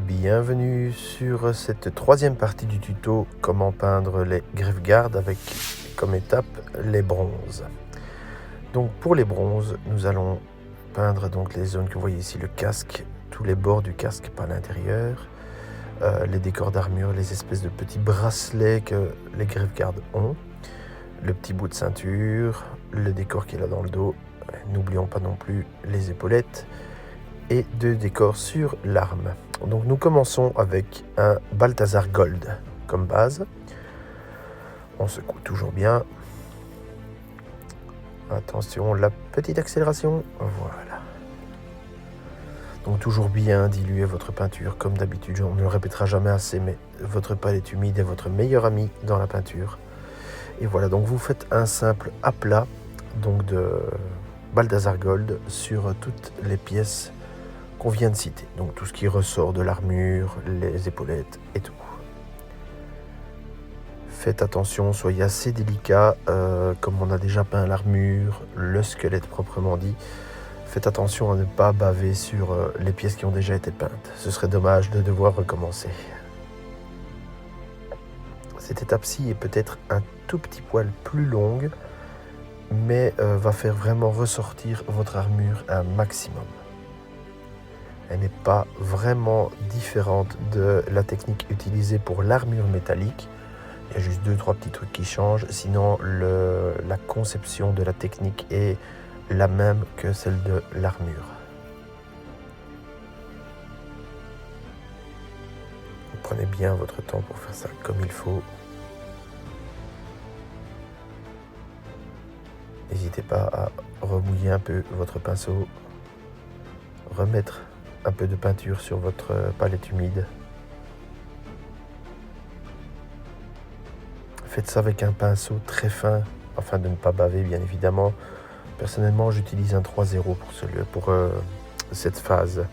Bienvenue sur cette troisième partie du tuto comment peindre les griffes-gardes avec comme étape les bronzes. Donc pour les bronzes, nous allons peindre donc les zones que vous voyez ici, le casque, tous les bords du casque par l'intérieur, les décors d'armure, les espèces de petits bracelets que les griffes-gardes ont, le petit bout de ceinture, le décor qui est là dans le dos, n'oublions pas non plus les épaulettes et deux décors sur l'arme. Donc nous commençons avec un Balthazar Gold comme base. On secoue toujours bien. Attention, la petite accélération. Voilà. Donc toujours bien diluer votre peinture comme d'habitude. On ne le répétera jamais assez, mais votre palette humide est votre meilleur ami dans la peinture. Et voilà, donc vous faites un simple aplat donc de Balthazar Gold sur toutes les pièces qu'on vient de citer. Donc tout ce qui ressort de l'armure, les épaulettes et tout. Faites attention, soyez assez délicat, comme on a déjà peint l'armure, le squelette proprement dit. Faites attention à ne pas baver sur les pièces qui ont déjà été peintes. Ce serait dommage de devoir recommencer. Cette étape-ci est peut-être un tout petit poil plus longue, mais va faire vraiment ressortir votre armure un maximum. Elle n'est pas vraiment différente de la technique utilisée pour l'armure métallique. Il y a juste 2-3 petits trucs qui changent. Sinon, la conception de la technique est la même que celle de l'armure. Vous prenez bien votre temps pour faire ça comme il faut. N'hésitez pas à remouiller un peu votre pinceau, remettre un peu de peinture sur votre palette humide. Faites ça avec un pinceau très fin, afin de ne pas baver bien évidemment. Personnellement, j'utilise un 3-0 pour cette phase.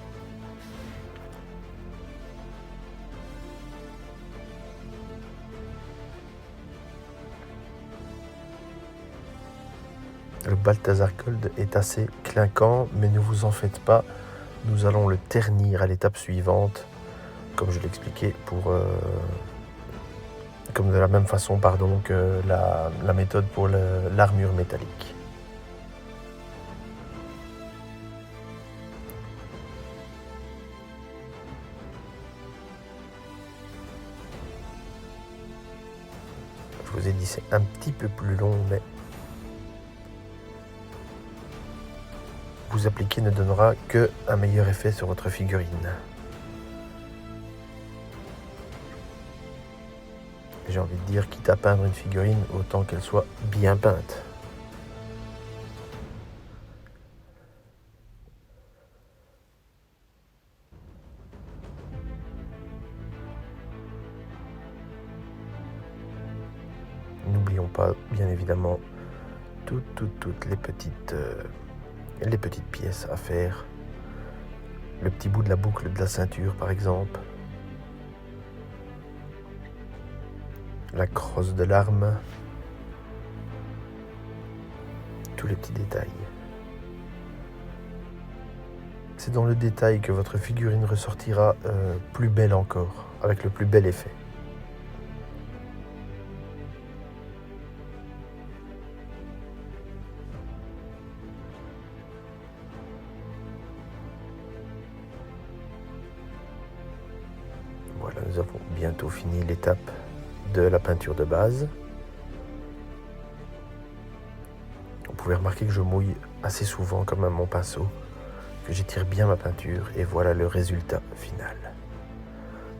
Le Balthazar Gold est assez clinquant, mais ne vous en faites pas. Nous allons le ternir à l'étape suivante, comme je l'expliquais, comme de la même façon que la méthode pour l'armure métallique. Je vous ai dit c'est un petit peu plus long, mais vous appliquer ne donnera qu'un meilleur effet sur votre figurine. J'ai envie de dire, quitte à peindre une figurine, autant qu'elle soit bien peinte. N'oublions pas, bien évidemment, toutes les petites pièces à faire. Le petit bout de la boucle de la ceinture, par exemple. La crosse de l'arme. Tous les petits détails. C'est dans le détail que votre figurine ressortira plus belle encore, avec le plus bel effet. Voilà, nous avons bientôt fini l'étape de la peinture de base. Vous pouvez remarquer que je mouille assez souvent quand même mon pinceau, que j'étire bien ma peinture et voilà le résultat final.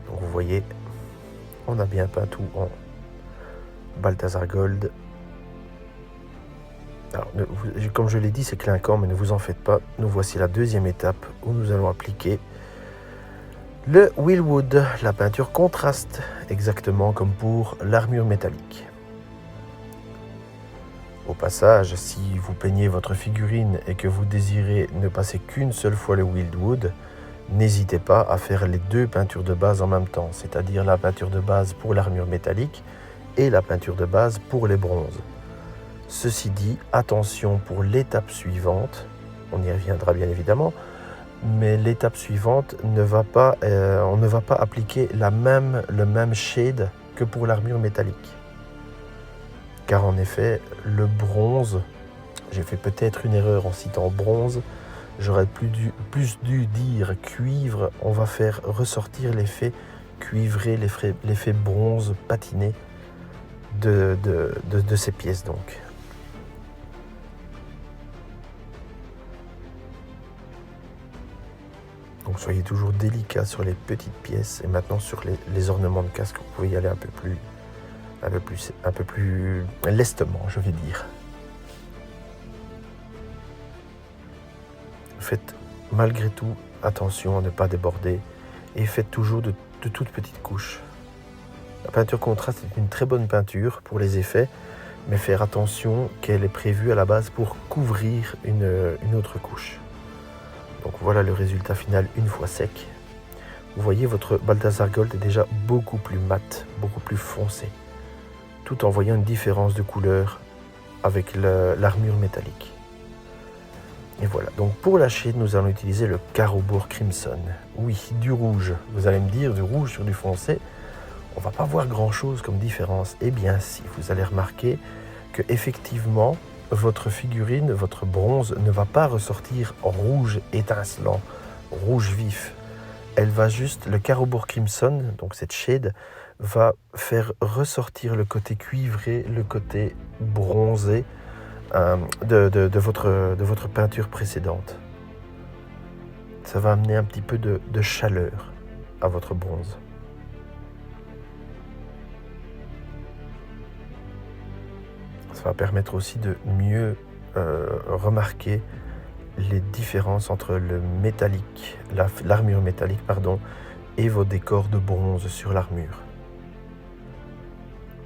Donc vous voyez, on a bien peint tout en Balthazar Gold. Alors, comme je l'ai dit, c'est clinquant, mais ne vous en faites pas. Nous voici la deuxième étape où nous allons appliquer le Willwood, la peinture contraste, exactement comme pour l'armure métallique. Au passage, si vous peignez votre figurine et que vous désirez ne passer qu'une seule fois le Willwood, n'hésitez pas à faire les deux peintures de base en même temps, c'est-à-dire la peinture de base pour l'armure métallique et la peinture de base pour les bronzes. Ceci dit, attention pour l'étape suivante, on y reviendra bien évidemment, mais l'étape suivante on ne va pas appliquer le même shade que pour l'armure métallique. Car en effet, le bronze, j'ai fait peut-être une erreur en citant bronze, j'aurais plus dû dire cuivre, on va faire ressortir l'effet cuivré, l'effet bronze patiné de ces pièces donc. Donc soyez toujours délicat sur les petites pièces et maintenant sur les ornements de casque, vous pouvez y aller un peu plus lestement, je vais dire. Faites malgré tout attention à ne pas déborder et faites toujours de toutes petites couches. La peinture contraste est une très bonne peinture pour les effets, mais faire attention qu'elle est prévue à la base pour couvrir une autre couche. Donc voilà le résultat final une fois sec. Vous voyez, votre Balthasar Gold est déjà beaucoup plus mat, beaucoup plus foncé, tout en voyant une différence de couleur avec l'armure métallique. Et voilà, donc pour la shade, nous allons utiliser le Carroburg Crimson. Oui, du rouge. Vous allez me dire, du rouge sur du foncé, on va pas voir grand chose comme différence. Eh bien si, vous allez remarquer que effectivement, votre figurine, votre bronze ne va pas ressortir rouge étincelant, rouge vif. Elle va juste, le Carroburg Crimson, donc cette shade, va faire ressortir le côté cuivré, le côté bronzé de votre peinture précédente. Ça va amener un petit peu de chaleur à votre bronze. Ça va permettre aussi de mieux remarquer les différences entre le métallique, l'armure métallique, et vos décors de bronze sur l'armure.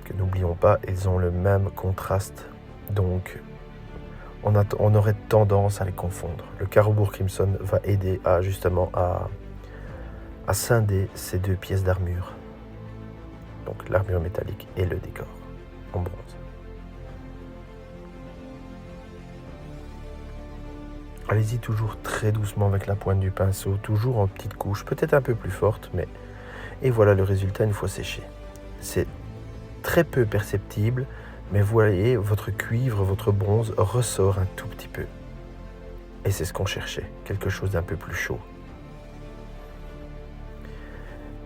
Que n'oublions pas, ils ont le même contraste, donc on aurait tendance à les confondre. Le Carroburg Crimson va aider justement à scinder ces deux pièces d'armure, donc l'armure métallique et le décor en bronze. Allez-y toujours très doucement avec la pointe du pinceau, toujours en petites couches, peut-être un peu plus fortes, mais... Et voilà le résultat une fois séché. C'est très peu perceptible, mais vous voyez, votre cuivre, votre bronze ressort un tout petit peu. Et c'est ce qu'on cherchait, quelque chose d'un peu plus chaud.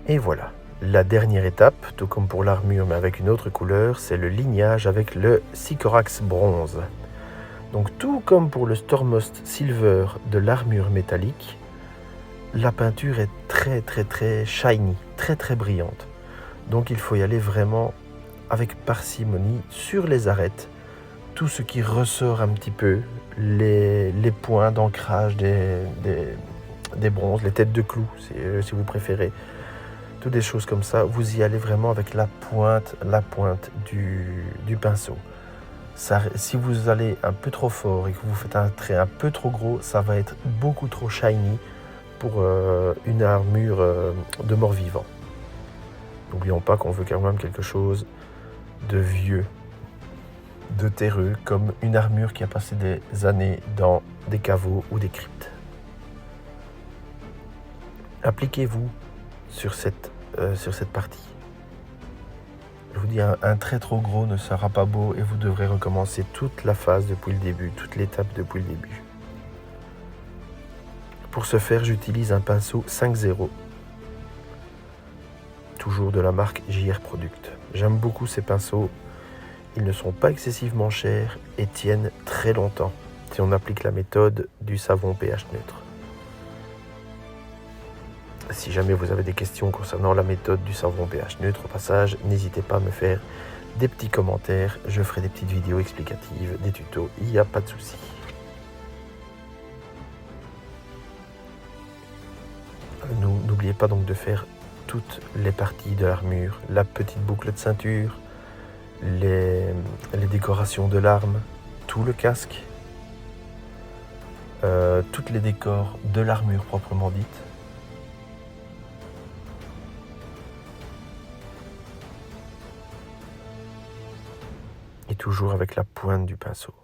Et voilà, la dernière étape, tout comme pour l'armure, mais avec une autre couleur, c'est le lignage avec le Sycorax bronze. Donc tout comme pour le Stormmost Silver de l'armure métallique, la peinture est très shiny, très brillante. Donc il faut y aller vraiment avec parcimonie sur les arêtes, tout ce qui ressort un petit peu, les points d'ancrage des bronzes, les têtes de clous si vous préférez, toutes des choses comme ça, vous y allez vraiment avec la pointe du pinceau. Ça, si vous allez un peu trop fort et que vous faites un trait un peu trop gros, ça va être beaucoup trop shiny pour une armure de mort-vivant. N'oublions pas qu'on veut quand même quelque chose de vieux, de terreux, comme une armure qui a passé des années dans des caveaux ou des cryptes. Appliquez-vous sur cette partie. Je vous dis, un trait trop gros ne sera pas beau et vous devrez recommencer toute la phase depuis le début, toute l'étape depuis le début. Pour ce faire, j'utilise un pinceau 5.0, toujours de la marque JR Product. J'aime beaucoup ces pinceaux, ils ne sont pas excessivement chers et tiennent très longtemps si on applique la méthode du savon pH neutre. Si jamais vous avez des questions concernant la méthode du savon pH neutre, au passage, n'hésitez pas à me faire des petits commentaires. Je ferai des petites vidéos explicatives, des tutos, il n'y a pas de souci. N'oubliez pas donc de faire toutes les parties de l'armure, la petite boucle de ceinture, les décorations de l'arme, tout le casque, tous les décors de l'armure proprement dite. Et toujours avec la pointe du pinceau.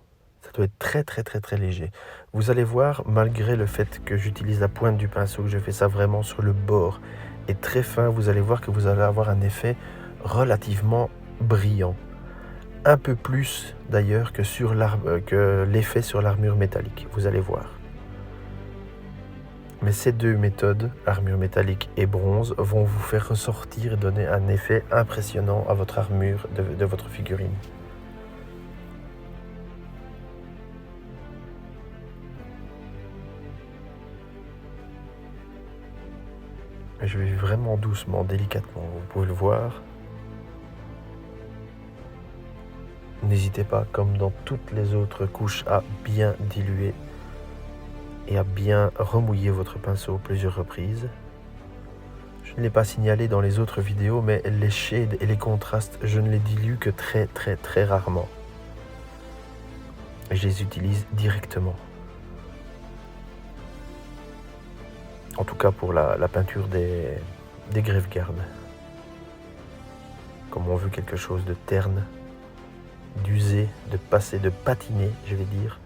Ça doit être très très très très léger. Vous allez voir, malgré le fait que j'utilise la pointe du pinceau, que je fais ça vraiment sur le bord et très fin, vous allez voir que vous allez avoir un effet relativement brillant. Un peu plus d'ailleurs que l'effet sur l'armure métallique, vous allez voir. Mais ces deux méthodes, armure métallique et bronze, vont vous faire ressortir et donner un effet impressionnant à votre armure de votre figurine. Je vais vraiment doucement, délicatement, vous pouvez le voir. N'hésitez pas, comme dans toutes les autres couches, à bien diluer et à bien remouiller votre pinceau plusieurs reprises. Je ne l'ai pas signalé dans les autres vidéos, mais les shades et les contrastes, je ne les dilue que très très très rarement. Je les utilise directement. En tout cas pour la peinture des Graveguard. Comme on veut quelque chose de terne, d'usé, de passé, de patiné, je vais dire.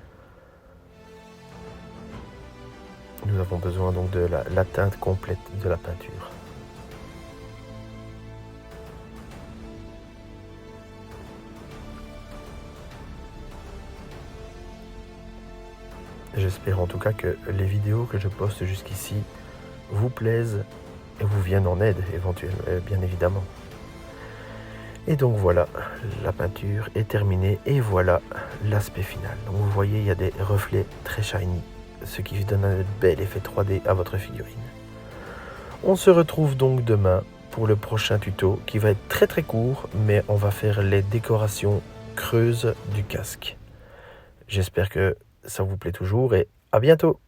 Nous avons besoin donc de la teinte complète de la peinture. J'espère en tout cas que les vidéos que je poste jusqu'ici vous plaisent et vous viennent en aide éventuellement, bien évidemment. Et donc voilà, la peinture est terminée et voilà l'aspect final. Donc vous voyez, il y a des reflets très shiny, ce qui donne un bel effet 3D à votre figurine. On se retrouve donc demain pour le prochain tuto qui va être très très court, mais on va faire les décorations creuses du casque. J'espère que ça vous plaît toujours et à bientôt!